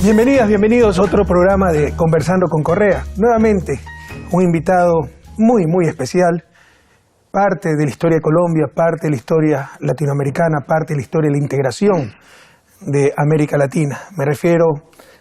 Bienvenidas, bienvenidos a otro programa de Conversando con Correa. Nuevamente, un invitado muy especial, parte de la historia de Colombia, parte de la historia latinoamericana, parte de la historia de la integración de América Latina. Me refiero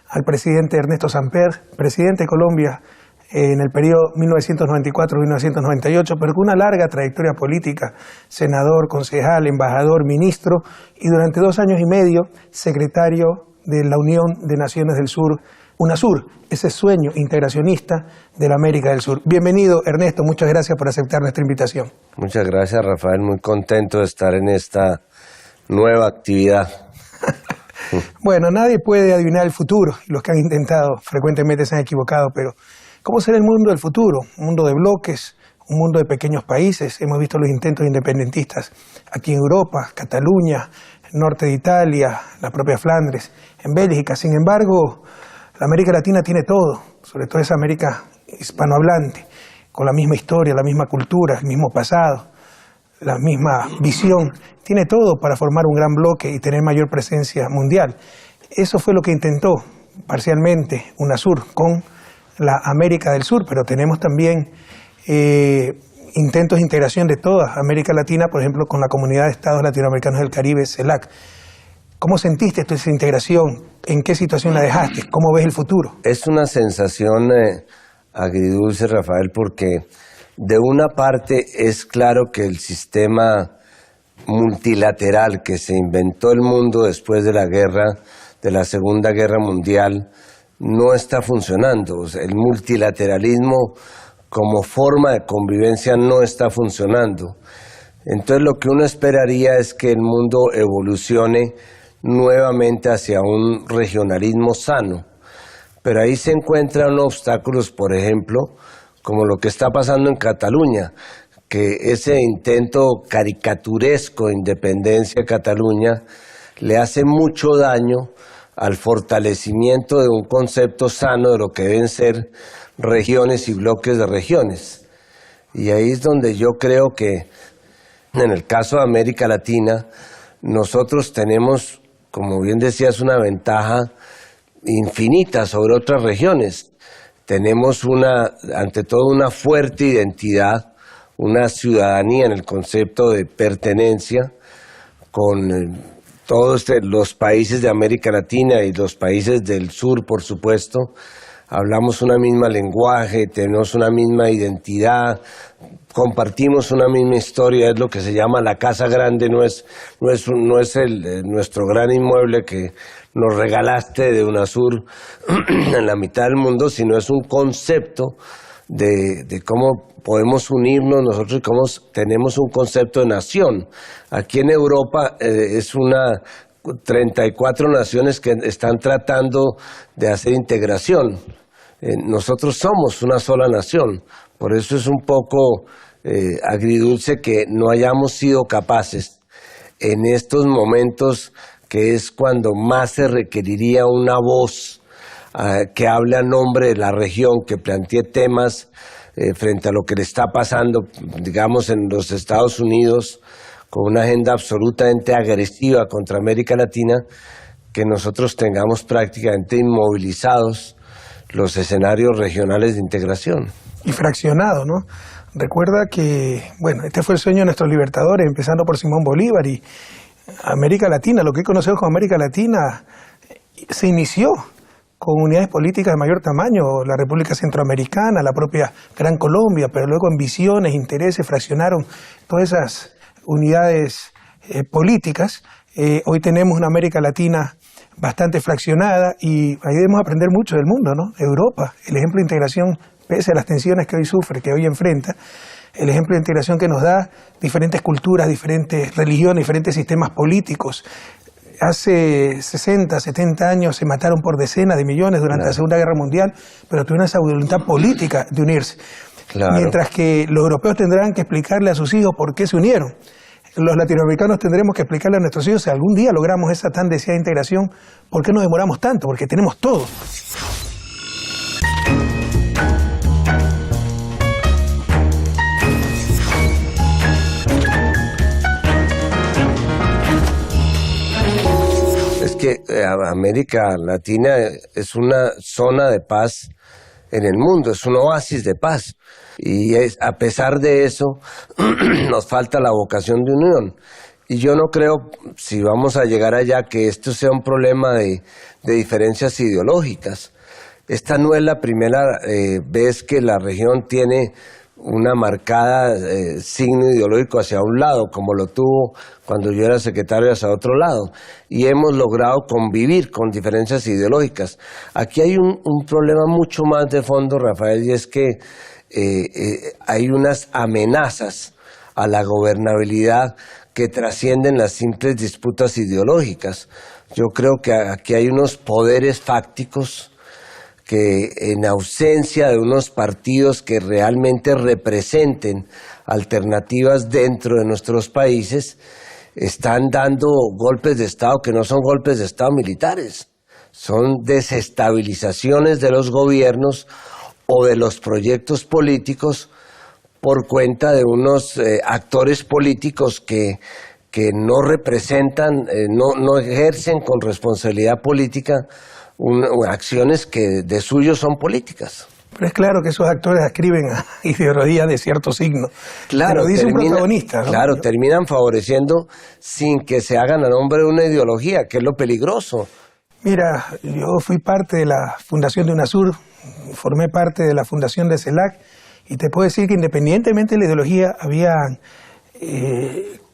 al presidente Ernesto Samper, presidente de Colombia en el periodo 1994-1998, pero con una larga trayectoria política, senador, concejal, embajador, ministro y durante 2 años y medio secretario de la Unión de Naciones del Sur, UNASUR, ese sueño integracionista de la América del Sur. Bienvenido, Ernesto, muchas gracias por aceptar nuestra invitación. Muchas gracias, Rafael, muy contento de estar en esta nueva actividad. Bueno, nadie puede adivinar el futuro, los que han intentado frecuentemente se han equivocado, pero ¿cómo será el mundo del futuro? Un mundo de bloques, un mundo de pequeños países. Hemos visto los intentos independentistas aquí en Europa, Cataluña, norte de Italia, la propia Flandes, en Bélgica. Sin embargo, la América Latina tiene todo, sobre todo esa América hispanohablante, con la misma historia, la misma cultura, el mismo pasado, la misma visión. Tiene todo para formar un gran bloque y tener mayor presencia mundial. Eso fue lo que intentó parcialmente UNASUR con la América del Sur, pero tenemos también intentos de integración de toda América Latina, por ejemplo, con la Comunidad de Estados Latinoamericanos del Caribe, CELAC. ¿Cómo sentiste esa integración? ¿En qué situación la dejaste? ¿Cómo ves el futuro? Es una sensación agridulce, Rafael, porque de una parte es claro que el sistema multilateral que se inventó el mundo después de la Segunda Guerra Mundial, no está funcionando. O sea, el multilateralismo como forma de convivencia no está funcionando. Entonces lo que uno esperaría es que el mundo evolucione nuevamente hacia un regionalismo sano. Pero ahí se encuentran obstáculos, por ejemplo, como lo que está pasando en Cataluña, que ese intento caricaturesco de independencia de Cataluña le hace mucho daño al fortalecimiento de un concepto sano de lo que deben ser regiones y bloques de regiones. Y ahí es donde yo creo que en el caso de América Latina nosotros tenemos, como bien decías, una ventaja infinita sobre otras regiones. Tenemos ante todo una fuerte identidad, una ciudadanía en el concepto de pertenencia con todos los países de América Latina y los países del sur, por supuesto. Hablamos una misma lenguaje, tenemos una misma identidad, compartimos una misma historia, es lo que se llama la casa grande, no es nuestro gran inmueble que nos regalaste de UNASUR en la mitad del mundo, sino es un concepto de cómo podemos unirnos nosotros y cómo tenemos un concepto de nación. Aquí en Europa 34 naciones que están tratando de hacer integración. Nosotros somos una sola nación, por eso es un poco agridulce que no hayamos sido capaces en estos momentos, que es cuando más se requeriría una voz que hable a nombre de la región, que plantee temas frente a lo que le está pasando, digamos, en los Estados Unidos, con una agenda absolutamente agresiva contra América Latina, que nosotros tengamos prácticamente inmovilizados los escenarios regionales de integración. Y fraccionado, ¿no? Recuerda que, bueno, este fue el sueño de nuestros libertadores, empezando por Simón Bolívar, y América Latina, lo que conocemos como América Latina, se inició con unidades políticas de mayor tamaño, la República Centroamericana, la propia Gran Colombia, pero luego ambiciones, intereses, fraccionaron todas esas unidades políticas. Hoy tenemos una América Latina bastante fraccionada y ahí debemos aprender mucho del mundo, ¿no? Europa, el ejemplo de integración, pese a las tensiones que hoy sufre, que hoy enfrenta, el ejemplo de integración que nos da diferentes culturas, diferentes religiones, diferentes sistemas políticos. Hace 60, 70 años se mataron por decenas de millones durante la Segunda Guerra Mundial, pero tuvieron esa voluntad política de unirse. Claro. Mientras que los europeos tendrán que explicarle a sus hijos por qué se unieron. Los latinoamericanos tendremos que explicarle a nuestros hijos, si algún día logramos esa tan deseada integración, ¿por qué nos demoramos tanto? Porque tenemos todo. que América Latina es una zona de paz en el mundo, es un oasis de paz. Y a pesar de eso, nos falta la vocación de unión. Y yo no creo, si vamos a llegar allá, que esto sea un problema de diferencias ideológicas. Esta no es la primera vez que la región tiene una marcada signo ideológico hacia un lado, como lo tuvo cuando yo era secretario hacia otro lado, y hemos logrado convivir con diferencias ideológicas. Aquí hay un problema mucho más de fondo, Rafael, y es que hay unas amenazas a la gobernabilidad que trascienden las simples disputas ideológicas. Yo creo que aquí hay unos poderes fácticos que, en ausencia de unos partidos que realmente representen alternativas dentro de nuestros países, están dando golpes de Estado que no son golpes de Estado militares, son desestabilizaciones de los gobiernos o de los proyectos políticos por cuenta de unos actores políticos que no representan, no ejercen con responsabilidad política acciones que de suyo son políticas. Pero es claro que esos actores adscriben a ideologías de cierto signo. Claro, lo dice un protagonista, ¿no? Claro, terminan favoreciendo sin que se hagan a nombre de una ideología, que es lo peligroso. Mira, yo fui parte de la fundación de UNASUR, formé parte de la fundación de CELAC, y te puedo decir que independientemente de la ideología había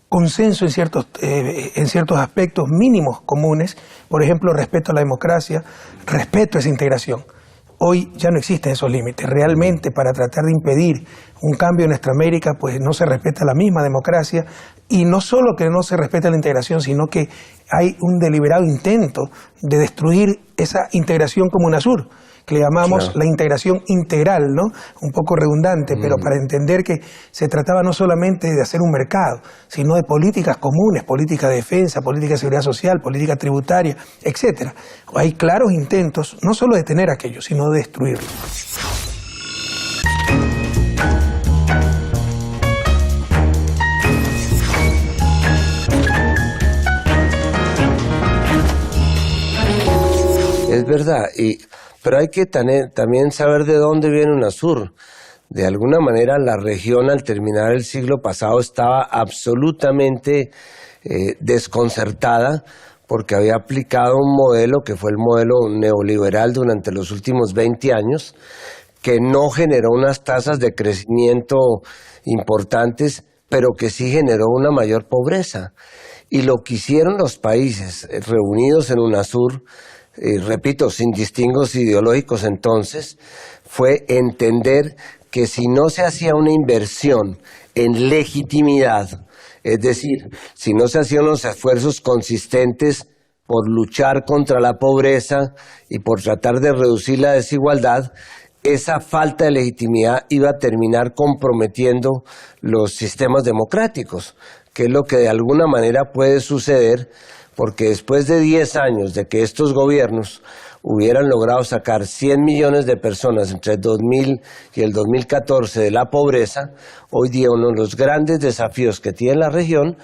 consenso en ciertos aspectos mínimos comunes, por ejemplo, respeto a la democracia, respeto a esa integración. Hoy ya no existen esos límites. Realmente, para tratar de impedir un cambio en nuestra América, pues no se respeta la misma democracia, y no solo que no se respeta la integración, sino que hay un deliberado intento de destruir esa integración como UNASUR, que le llamamos la integración integral, ¿no? Un poco redundante, pero para entender que se trataba no solamente de hacer un mercado, sino de políticas comunes, política de defensa, política de seguridad social, política tributaria, etc. Hay claros intentos, no solo de detener aquello, sino de destruirlo. Es verdad, pero hay que también saber de dónde viene UNASUR. De alguna manera la región al terminar el siglo pasado estaba absolutamente desconcertada porque había aplicado un modelo que fue el modelo neoliberal durante los últimos 20 años, que no generó unas tasas de crecimiento importantes, pero que sí generó una mayor pobreza. Y lo que hicieron los países reunidos en UNASUR, repito, sin distingos ideológicos entonces, fue entender que si no se hacía una inversión en legitimidad, es decir, si no se hacían los esfuerzos consistentes por luchar contra la pobreza y por tratar de reducir la desigualdad, esa falta de legitimidad iba a terminar comprometiendo los sistemas democráticos, que es lo que de alguna manera puede suceder, porque después de 10 años de que estos gobiernos hubieran logrado sacar 100 millones de personas entre el 2000 y el 2014 de la pobreza, hoy día uno de los grandes desafíos que tiene la región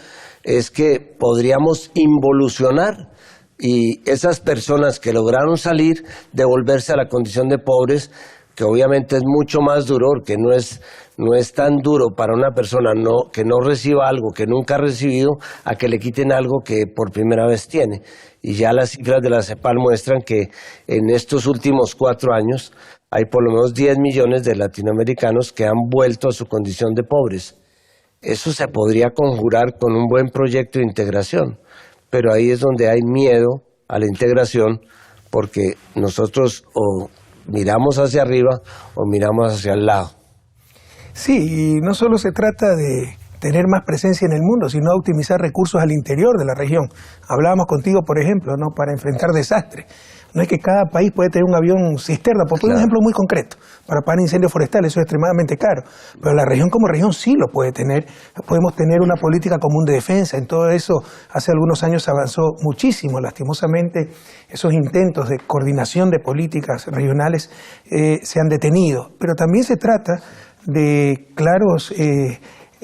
es que podríamos involucionar y esas personas que lograron salir, devolverse a la condición de pobres, que obviamente es mucho más duro, que no es tan duro para una persona que no reciba algo que nunca ha recibido, a que le quiten algo que por primera vez tiene. Y ya las cifras de la CEPAL muestran que en estos últimos 4 años hay por lo menos 10 millones de latinoamericanos que han vuelto a su condición de pobres. Eso se podría conjurar con un buen proyecto de integración, pero ahí es donde hay miedo a la integración, porque nosotros o miramos hacia arriba o miramos hacia el lado. Sí, y no solo se trata de tener más presencia en el mundo, sino de optimizar recursos al interior de la región. Hablábamos contigo, por ejemplo, ¿no?, para enfrentar desastres. No es que cada país puede tener un avión cisterna, por poner un ejemplo muy concreto, para apagar incendios forestales, eso es extremadamente caro. Pero la región como región sí lo puede tener. Podemos tener una política común de defensa. En todo eso, hace algunos años se avanzó muchísimo. Lastimosamente, esos intentos de coordinación de políticas regionales se han detenido. Pero también se trata de claros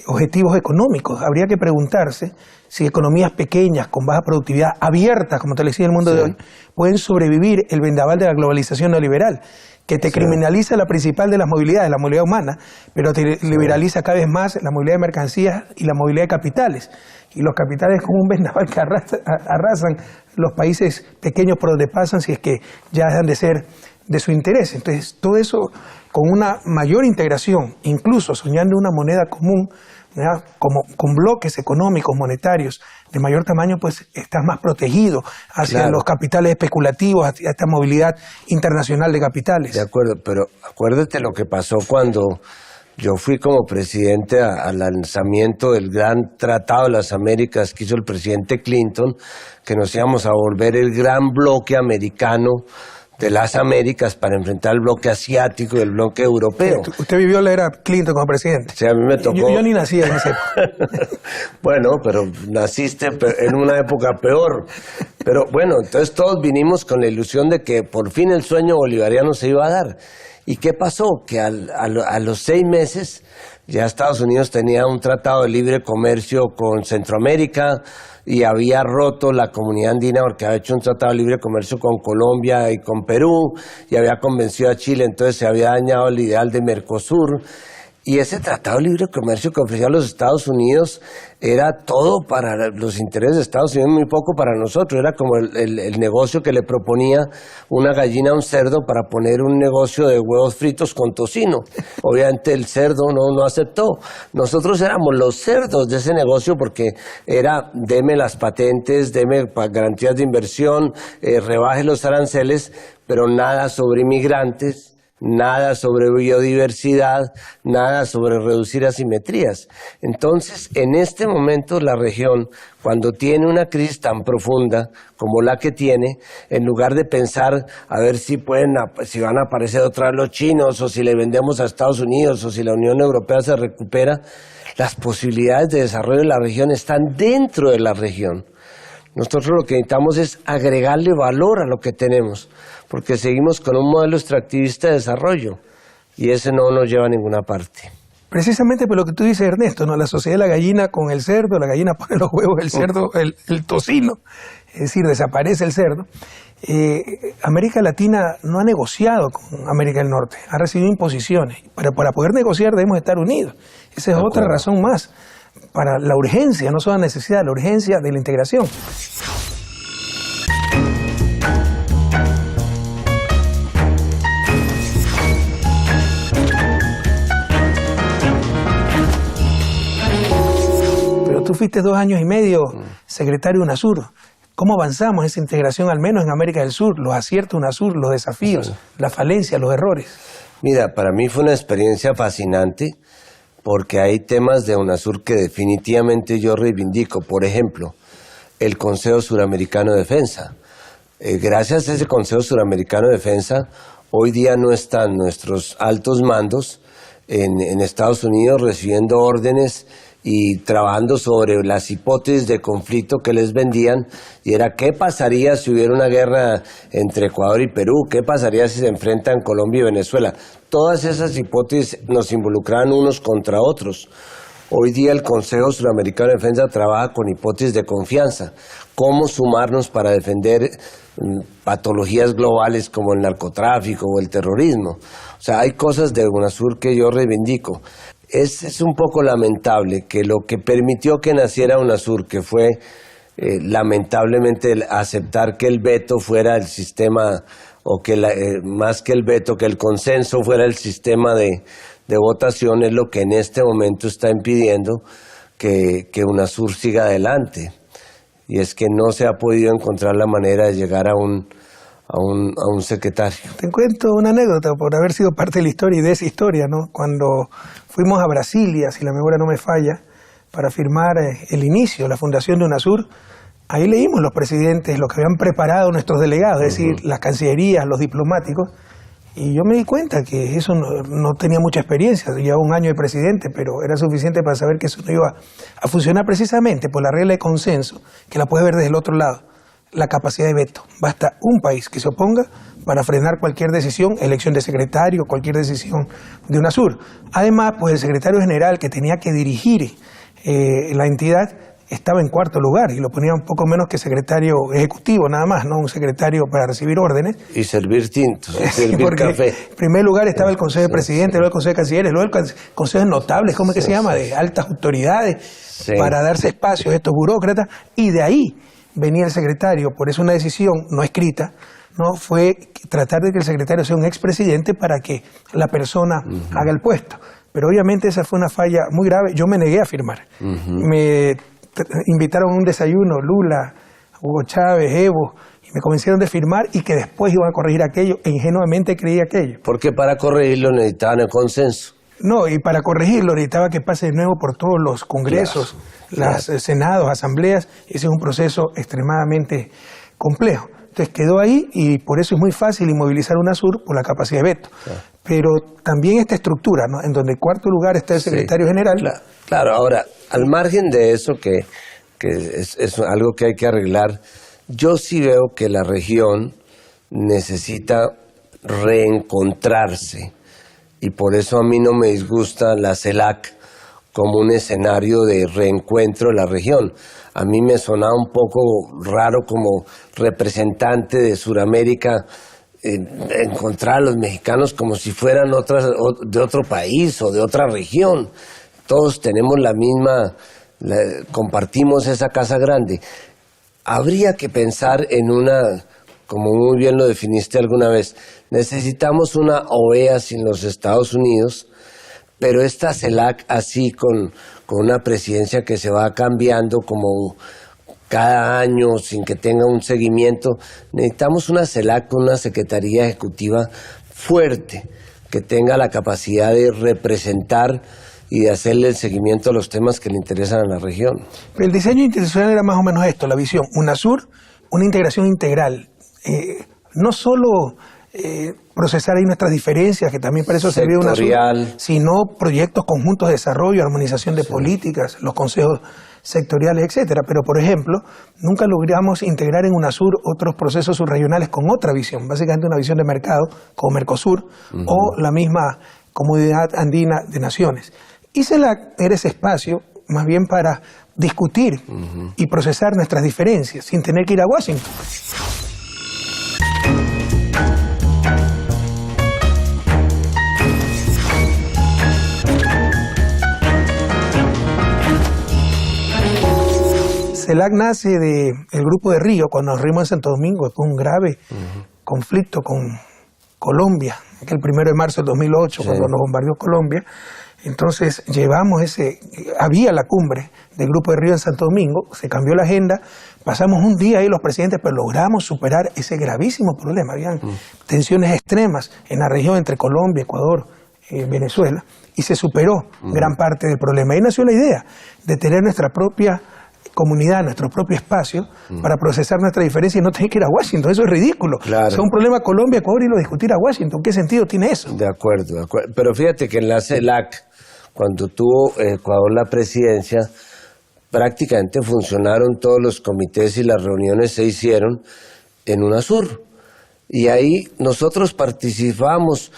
objetivos económicos. Habría que preguntarse si economías pequeñas, con baja productividad, abiertas, como te decía en el mundo de hoy, pueden sobrevivir el vendaval de la globalización neoliberal, que te criminaliza la principal de las movilidades, la movilidad humana, pero te liberaliza cada vez más la movilidad de mercancías y la movilidad de capitales. Y los capitales como un vendaval que arrasan los países pequeños por donde pasan si es que ya dejan de ser de su interés. Entonces, todo eso con una mayor integración, incluso soñando una moneda común, ¿verdad? Como con bloques económicos, monetarios de mayor tamaño, pues estás más protegido hacia los capitales especulativos, hacia esta movilidad internacional de capitales. De acuerdo, pero acuérdate lo que pasó cuando yo fui como presidente al lanzamiento del gran Tratado de las Américas que hizo el presidente Clinton, que nos íbamos a volver el gran bloque americano de las Américas para enfrentar el bloque asiático y el bloque europeo. ¿Usted vivió la era Clinton como presidente? Sí, a mí me tocó. Yo ni nací en esa época. Bueno, pero naciste en una época peor. Pero bueno, entonces todos vinimos con la ilusión de que por fin el sueño bolivariano se iba a dar. ¿Y qué pasó? Que a los 6 meses ya Estados Unidos tenía un tratado de libre comercio con Centroamérica y había roto la comunidad andina porque había hecho un tratado de libre comercio con Colombia y con Perú y había convencido a Chile, entonces se había dañado el ideal de Mercosur. Y ese tratado de libre comercio que ofrecía a los Estados Unidos era todo para los intereses de Estados Unidos, muy poco para nosotros. Era como el negocio que le proponía una gallina a un cerdo para poner un negocio de huevos fritos con tocino. Obviamente el cerdo no aceptó. Nosotros éramos los cerdos de ese negocio porque era deme las patentes, deme garantías de inversión, rebaje los aranceles, pero nada sobre inmigrantes. Nada sobre biodiversidad, nada sobre reducir asimetrías. Entonces, en este momento la región, cuando tiene una crisis tan profunda como la que tiene, en lugar de pensar a ver si van a aparecer otra vez los chinos, o si le vendemos a Estados Unidos, o si la Unión Europea se recupera, las posibilidades de desarrollo de la región están dentro de la región. Nosotros lo que necesitamos es agregarle valor a lo que tenemos, porque seguimos con un modelo extractivista de desarrollo y ese no nos lleva a ninguna parte. Precisamente por lo que tú dices, Ernesto, ¿no? La sociedad de la gallina con el cerdo, la gallina pone los huevos, el cerdo, el tocino, es decir, desaparece el cerdo. América Latina no ha negociado con América del Norte, ha recibido imposiciones, pero para poder negociar debemos estar unidos. Esa es otra razón más para la urgencia, no solo la necesidad, la urgencia de la integración. Pero tú fuiste 2 años y medio secretario de UNASUR. ¿Cómo avanzamos en esa integración, al menos en América del Sur? Los aciertos de UNASUR, los desafíos, las falencias, los errores. Mira, para mí fue una experiencia fascinante, porque hay temas de UNASUR que definitivamente yo reivindico. Por ejemplo, el Consejo Suramericano de Defensa. Gracias a ese Consejo Suramericano de Defensa, hoy día no están nuestros altos mandos en Estados Unidos recibiendo órdenes y trabajando sobre las hipótesis de conflicto que les vendían, y era qué pasaría si hubiera una guerra entre Ecuador y Perú, qué pasaría si se enfrentan Colombia y Venezuela. Todas esas hipótesis nos involucraban unos contra otros. Hoy día el Consejo Suramericano de Defensa trabaja con hipótesis de confianza, cómo sumarnos para defender patologías globales como el narcotráfico o el terrorismo. O sea, hay cosas de UNASUR que yo reivindico. Es un poco lamentable que lo que permitió que naciera UNASUR, que fue lamentablemente aceptar que el veto fuera el sistema, o que más que el veto, que el consenso fuera el sistema de votación, es lo que en este momento está impidiendo que UNASUR siga adelante. Y es que no se ha podido encontrar la manera de llegar a un secretario. Te cuento una anécdota por haber sido parte de la historia y de esa historia, ¿no? Cuando fuimos a Brasilia, si la memoria no me falla, para firmar el inicio, la fundación de UNASUR, ahí leímos los presidentes, lo que habían preparado nuestros delegados, es decir, las cancillerías, los diplomáticos, y yo me di cuenta que eso no tenía mucha experiencia. Llevaba 1 año de presidente, pero era suficiente para saber que eso no iba a funcionar precisamente por la regla de consenso, que la puedes ver desde el otro lado. la capacidad de veto. Basta un país que se oponga para frenar cualquier decisión, elección de secretario, cualquier decisión de UNASUR. Además, pues el secretario general que tenía que dirigir la entidad estaba en cuarto lugar y lo ponía un poco menos que secretario ejecutivo, nada más, no un secretario para recibir órdenes. Y servir tintos, servir café. En primer lugar estaba el Consejo de Presidente, luego el Consejo de Cancilleres, luego el Consejo de Notables, ¿cómo es que se llama? De altas autoridades, para darse espacio a estos burócratas, y de ahí venía el secretario. Por eso una decisión no escrita, ¿no? Fue tratar de que el secretario sea un expresidente para que la persona haga el puesto. Pero obviamente esa fue una falla muy grave. Yo me negué a firmar. Me invitaron a un desayuno, Lula, Hugo Chávez, Evo, y me convencieron de firmar y que después iban a corregir aquello, e ingenuamente creí aquello. Porque para corregirlo necesitaban el consenso. No, y para corregirlo necesitaba que pase de nuevo por todos los congresos, senados, asambleas. Ese es un proceso extremadamente complejo. Entonces quedó ahí y por eso es muy fácil inmovilizar UNASUR por la capacidad de veto. Pero también esta estructura, ¿no? En donde en cuarto lugar está el secretario general. Claro, ahora, al margen de eso, que es algo que hay que arreglar, yo sí veo que la región necesita reencontrarse. Y por eso a mí no me disgusta la CELAC como un escenario de reencuentro de la región. A mí me sonaba un poco raro como representante de Sudamérica encontrar a los mexicanos como si fueran de otro país o de otra región. Todos tenemos la misma, compartimos esa casa grande. Habría que pensar en una, como muy bien lo definiste alguna vez, necesitamos una OEA sin los Estados Unidos, pero esta CELAC así con una presidencia que se va cambiando como cada año sin que tenga un seguimiento. Necesitamos una CELAC con una Secretaría Ejecutiva fuerte, que tenga la capacidad de representar y de hacerle el seguimiento a los temas que le interesan a la región. Pero el diseño institucional era más o menos esto, la visión. UNASUR, una integración integral. No solo procesar ahí nuestras diferencias, que también para eso sirvió UNASUR, sino proyectos conjuntos de desarrollo, armonización de políticas, los consejos sectoriales, etcétera. Pero, por ejemplo, nunca logramos integrar en UNASUR otros procesos subregionales con otra visión, básicamente una visión de mercado, como Mercosur, o la misma Comunidad Andina de Naciones. Y CELAC era ese espacio más bien para discutir y procesar nuestras diferencias, sin tener que ir a Washington. CELAC nace del grupo de Río, cuando nos reunimos en Santo Domingo, después de un grave conflicto con Colombia, que el 1 de marzo del 2008, cuando nos bombardeó Colombia. Entonces había la cumbre del Grupo de Río en Santo Domingo, se cambió la agenda, pasamos un día ahí los presidentes, pero logramos superar ese gravísimo problema. Habían tensiones extremas en la región entre Colombia, Ecuador, Venezuela, y se superó gran parte del problema. Ahí nació la idea de tener nuestra propia comunidad, nuestro propio espacio para procesar nuestra diferencia y no tener que ir a Washington. Eso es ridículo. Claro. O sea, un problema Colombia, Ecuador y lo discutir a Washington. ¿Qué sentido tiene eso? De acuerdo. Pero fíjate que en la CELAC, cuando tuvo Ecuador la presidencia, prácticamente funcionaron todos los comités y las reuniones se hicieron en UNASUR. Y ahí nosotros participamos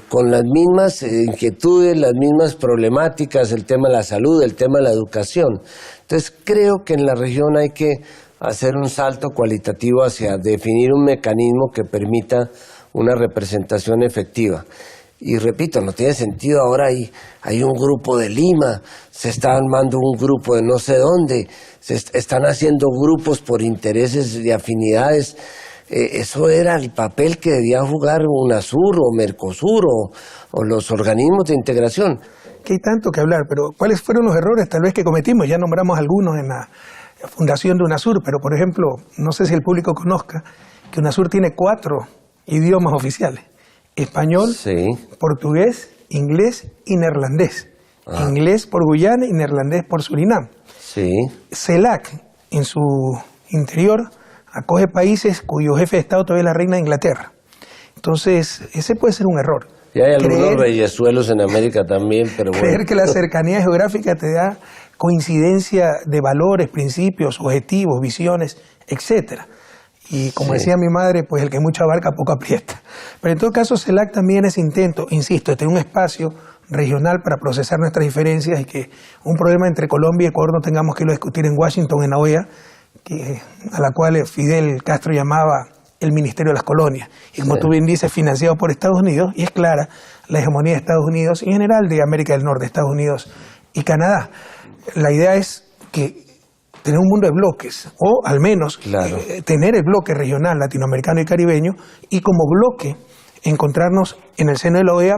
con las mismas inquietudes, las mismas problemáticas, el tema de la salud, el tema de la educación. Entonces creo que en la región hay que hacer un salto cualitativo hacia definir un mecanismo que permita una representación efectiva. Y repito, no tiene sentido ahora hay un grupo de Lima, se está armando un grupo de no sé dónde, se están haciendo grupos por intereses de afinidades. Eso era el papel que debía jugar UNASUR o Mercosur o los organismos de integración. Que hay tanto que hablar, pero ¿cuáles fueron los errores tal vez que cometimos? Ya nombramos algunos en la fundación de UNASUR, pero por ejemplo, no sé si el público conozca que UNASUR tiene 4 idiomas oficiales: español, portugués, inglés y neerlandés. Inglés por Guyana y neerlandés por Surinam. CELAC, en su interior, acoge países cuyo jefe de Estado todavía es la reina de Inglaterra. Entonces, ese puede ser un error. Y hay algunos reyesuelos en América también, pero bueno. Creer que la cercanía geográfica te da coincidencia de valores, principios, objetivos, visiones, etcétera. Y como decía mi madre, pues el que mucho abarca poco aprieta. Pero en todo caso, CELAC también es intento, insisto, de tener un espacio regional para procesar nuestras diferencias y que un problema entre Colombia y Ecuador no tengamos que irlo a discutir en Washington, en la OEA, a la cual Fidel Castro llamaba el Ministerio de las Colonias. Y como tú bien dices, financiado por Estados Unidos, y es clara la hegemonía de Estados Unidos y en general de América del Norte, Estados Unidos y Canadá. La idea es que tener un mundo de bloques, o al menos tener el bloque regional latinoamericano y caribeño, y como bloque encontrarnos en el seno de la OEA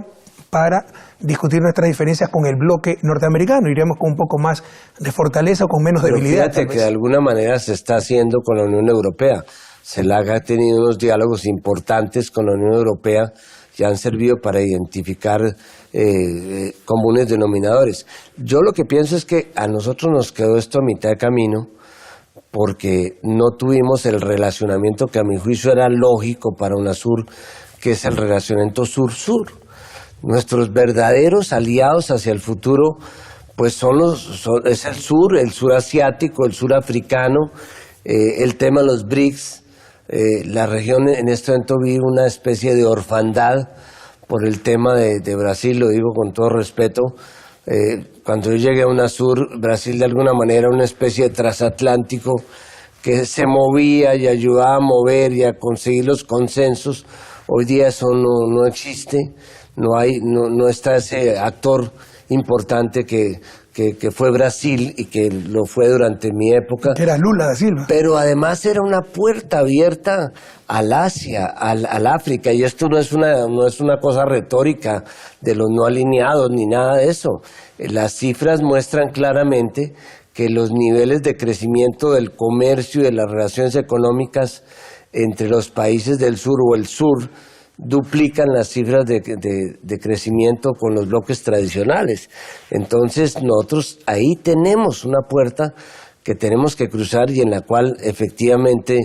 para discutir nuestras diferencias con el bloque norteamericano. Iremos con un poco más de fortaleza o con menos debilidad. Fíjate que de alguna manera se está haciendo con la Unión Europea. CELAC ha tenido unos diálogos importantes con la Unión Europea que han servido para identificar comunes denominadores. Yo lo que pienso es que a nosotros nos quedó esto a mitad de camino porque no tuvimos el relacionamiento que a mi juicio era lógico para UNASUR, que es el relacionamiento sur-sur. Nuestros verdaderos aliados hacia el futuro pues es el sur asiático, el sur africano, el tema de los BRICS. La región en este momento vive una especie de orfandad por el tema de Brasil, lo digo con todo respeto. Cuando yo llegué a UNASUR, Brasil de alguna manera era una especie de transatlántico que se movía y ayudaba a mover y a conseguir los consensos. Hoy día eso no existe, no está ese actor importante que fue Brasil y que lo fue durante mi época. Que era Lula da Silva. Pero además era una puerta abierta al Asia, al África, y esto no es una cosa retórica de los no alineados ni nada de eso. Las cifras muestran claramente que los niveles de crecimiento del comercio y de las relaciones económicas entre los países del sur o el sur duplican las cifras de crecimiento con los bloques tradicionales. Entonces nosotros ahí tenemos una puerta que tenemos que cruzar y en la cual efectivamente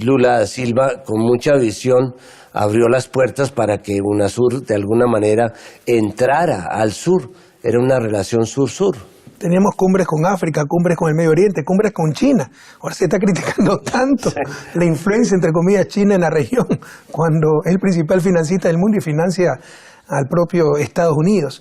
Lula da Silva con mucha visión abrió las puertas para que UNASUR de alguna manera entrara al sur. Era una relación sur-sur. Teníamos cumbres con África, cumbres con el Medio Oriente, cumbres con China. Ahora se está criticando tanto la influencia, entre comillas, China en la región, cuando es el principal financista del mundo y financia al propio Estados Unidos.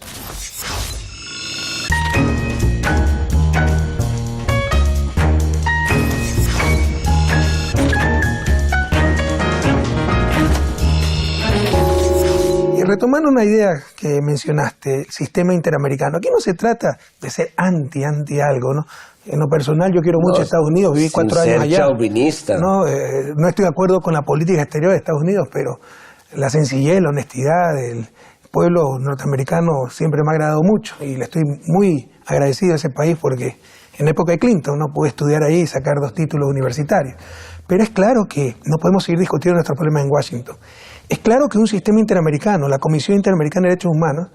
Y retomando una idea que mencionaste, el sistema interamericano, aquí no se trata de ser anti algo, ¿no? En lo personal yo quiero mucho Estados Unidos, viví 4 años allá. Chauvinista. No estoy de acuerdo con la política exterior de Estados Unidos, pero la sencillez, la honestidad del pueblo norteamericano siempre me ha agradado mucho y le estoy muy agradecido a ese país porque en la época de Clinton no pude estudiar ahí y sacar 2 títulos universitarios. Pero es claro que no podemos seguir discutiendo nuestros problemas en Washington. Es claro que un sistema interamericano, la Comisión Interamericana de Derechos Humanos,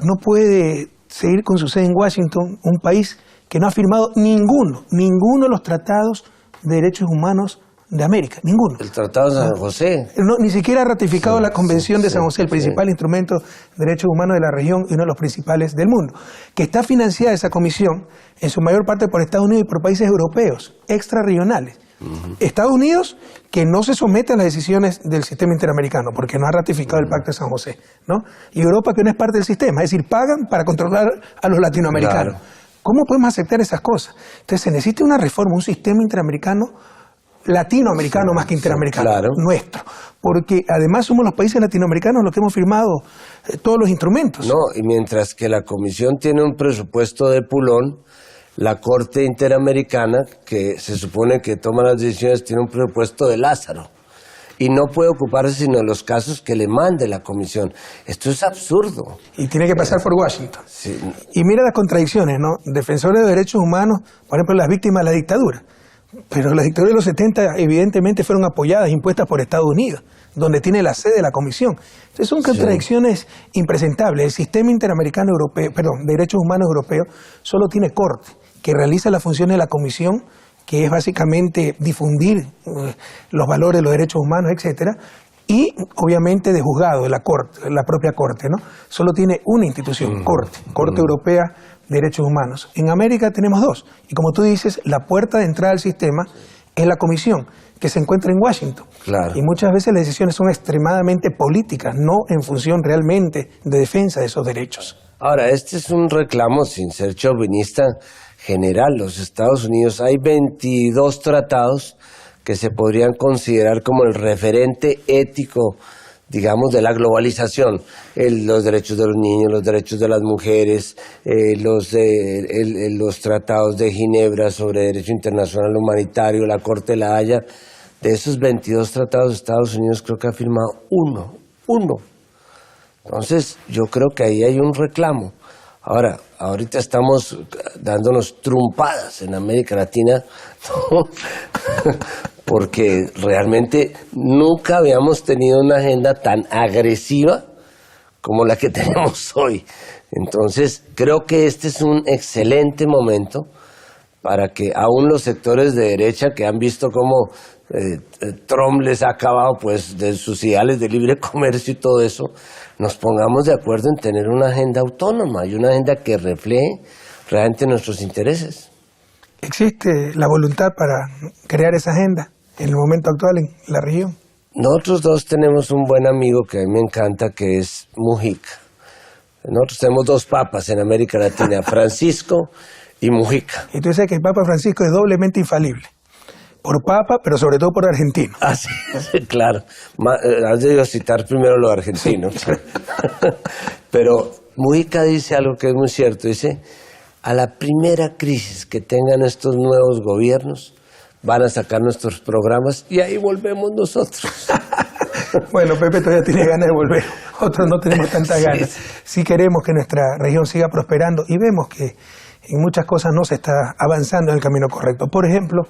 no puede seguir con su sede en Washington, un país que no ha firmado ninguno de los tratados de derechos humanos de América, ninguno. El Tratado de San José. No, ni siquiera ha ratificado la Convención de San José, el principal instrumento de derechos humanos de la región y uno de los principales del mundo. Que está financiada esa comisión, en su mayor parte por Estados Unidos y por países europeos, extrarregionales. Estados Unidos, que no se somete a las decisiones del sistema interamericano, porque no ha ratificado el Pacto de San José, ¿no? Y Europa, que no es parte del sistema, es decir, pagan para controlar a los latinoamericanos. Claro. ¿Cómo podemos aceptar esas cosas? Entonces se necesita una reforma, un sistema interamericano, latinoamericano más que interamericano, nuestro. Porque además somos los países latinoamericanos los que hemos firmado todos los instrumentos. No, y mientras que la Comisión tiene un presupuesto de pulón, la Corte Interamericana, que se supone que toma las decisiones, tiene un presupuesto de Lázaro. Y no puede ocuparse sino de los casos que le mande la Comisión. Esto es absurdo. Y tiene que pasar por Washington. Sí. Y mira las contradicciones, ¿no? Defensores de derechos humanos, por ejemplo, las víctimas de la dictadura. Pero las dictaduras de los 70 evidentemente fueron apoyadas, impuestas por Estados Unidos, donde tiene la sede de la Comisión. Entonces son contradicciones impresentables. El sistema interamericano europeo, de derechos humanos europeo, solo tiene corte, que realiza las funciones de la Comisión, que es básicamente difundir los valores de los derechos humanos, etcétera, y obviamente de juzgado, de la Corte, la propia Corte, ¿no? Solo tiene una institución, Corte Europea de Derechos Humanos. En América tenemos 2, y como tú dices, la puerta de entrada al sistema es la comisión que se encuentra en Washington. Claro. Y muchas veces las decisiones son extremadamente políticas, no en función realmente de defensa de esos derechos. Ahora, este es un reclamo, sin ser chauvinista, general. Los Estados Unidos, hay 22 tratados que se podrían considerar como el referente ético, digamos, de la globalización. Los derechos de los niños, los derechos de las mujeres, los tratados de Ginebra sobre derecho internacional humanitario, la Corte de la Haya. De esos 22 tratados, Estados Unidos creo que ha firmado uno. Entonces, yo creo que ahí hay un reclamo. Ahora, ahorita estamos dándonos trumpadas en América Latina, ¿no? Porque realmente nunca habíamos tenido una agenda tan agresiva como la que tenemos hoy. Entonces, creo que este es un excelente momento para que aún los sectores de derecha que han visto cómo Trump les ha acabado pues de sus ideales de libre comercio y todo eso, nos pongamos de acuerdo en tener una agenda autónoma y una agenda que refleje realmente nuestros intereses. ¿Existe la voluntad para crear esa agenda en el momento actual en la región? Nosotros dos tenemos un buen amigo que a mí me encanta, que es Mujica. Nosotros tenemos dos papas en América Latina, Francisco y Mujica. Y tú dices que el Papa Francisco es doblemente infalible. Por papa, pero sobre todo por argentino. Ah, sí, claro. Has debido citar primero lo argentino. Sí. Pero Mujica dice algo que es muy cierto. Dice, a la primera crisis que tengan estos nuevos gobiernos, van a sacar nuestros programas y ahí volvemos nosotros. Bueno, Pepe todavía tiene ganas de volver. Otros no tenemos tantas ganas. Sí queremos que nuestra región siga prosperando y vemos que en muchas cosas no se está avanzando en el camino correcto. Por ejemplo,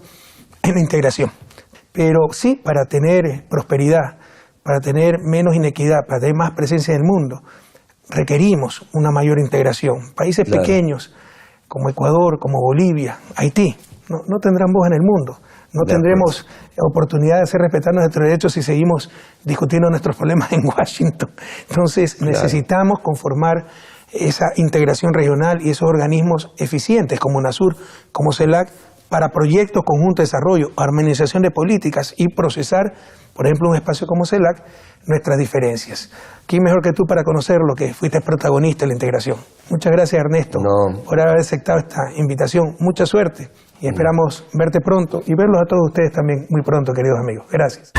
en la integración. Pero sí, para tener prosperidad, para tener menos inequidad, para tener más presencia en el mundo, requerimos una mayor integración. Países pequeños como Ecuador, como Bolivia, Haití, no tendrán voz en el mundo. No tendremos oportunidad de hacer respetar nuestros derechos si seguimos discutiendo nuestros problemas en Washington. Entonces necesitamos conformar esa integración regional y esos organismos eficientes como UNASUR, como CELAC, para proyectos conjuntos de desarrollo, armonización de políticas y procesar, por ejemplo, un espacio como CELAC, nuestras diferencias. ¿Quién mejor que tú para conocer lo que fuiste protagonista de la integración? Muchas gracias, Ernesto, por haber aceptado esta invitación. Mucha suerte y esperamos verte pronto y verlos a todos ustedes también muy pronto, queridos amigos. Gracias.